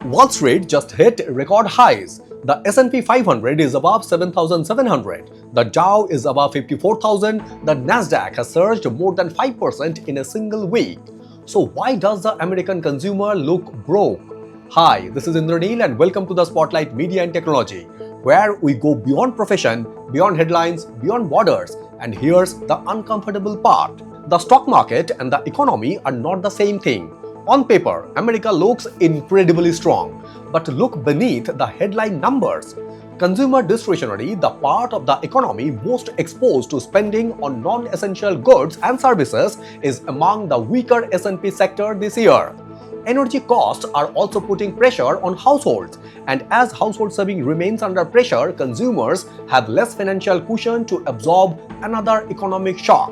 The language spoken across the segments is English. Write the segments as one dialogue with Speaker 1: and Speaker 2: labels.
Speaker 1: Wall Street just hit record highs. The S&P 500 is above 7,700. The Dow is above 54,000. The Nasdaq has surged more than 5% in a single week. So why does the American consumer look broke? Hi, this is Indranil and welcome to the Spotlight Media and Technology, where we go beyond profession, beyond headlines, beyond borders. And here's the uncomfortable part. The stock market and the economy are not the same thing. On paper, America looks incredibly strong, but look beneath the headline numbers. Consumer discretionary, the part of the economy most exposed to spending on non-essential goods and services, is among the weaker S&P sector this year. Energy costs are also putting pressure on households, and as household saving remains under pressure, consumers have less financial cushion to absorb another economic shock.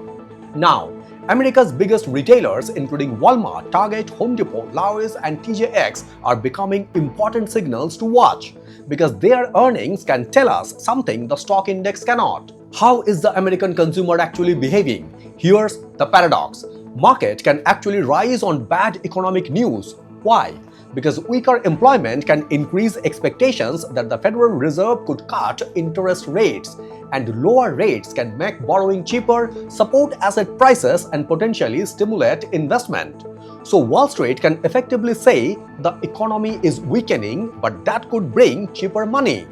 Speaker 1: Now, America's biggest retailers, including Walmart, Target, Home Depot, Lowe, and TJX, are becoming important signals to watch because their earnings can tell us something the stock index cannot. How is the American consumer actually behaving? Here's the paradox. Market can actually rise on bad economic news. Why? Because weaker employment can increase expectations that the Federal Reserve could cut interest rates, and lower rates can make borrowing cheaper, support asset prices, and potentially stimulate investment. So Wall Street can effectively say the economy is weakening, but that could bring cheaper money.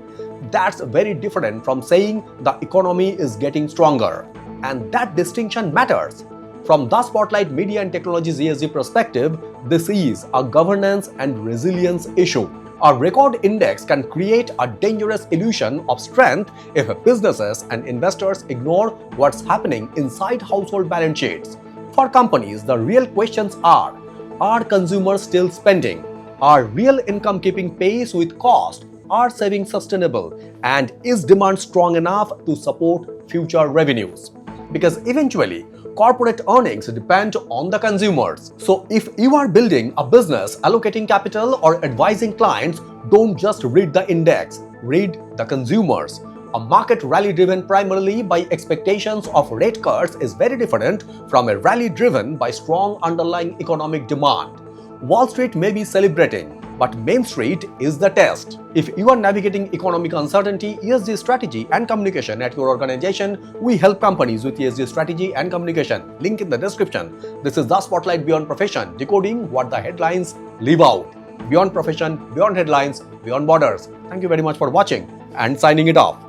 Speaker 1: That's very different from saying the economy is getting stronger. And that distinction matters. From the Spotlight Media and Technology's ESG perspective, this is a governance and resilience issue. A record index can create a dangerous illusion of strength if businesses and investors ignore what's happening inside household balance sheets. For companies, the real questions are consumers still spending? Are real income keeping pace with cost? Are savings sustainable? And is demand strong enough to support future revenues? Because eventually, corporate earnings depend on the consumers. So if you are building a business, allocating capital, or advising clients, don't just read the index, read the consumers. A market rally driven primarily by expectations of rate cuts is very different from a rally driven by strong underlying economic demand. Wall Street may be celebrating, but Main Street is the test. If you are navigating economic uncertainty, ESG strategy and communication at your organization, we help companies with ESG strategy and communication. Link in the description. This is the Spotlight Beyond Profession, decoding what the headlines leave out. Beyond profession, beyond headlines, beyond borders. Thank you very much for watching and signing it off.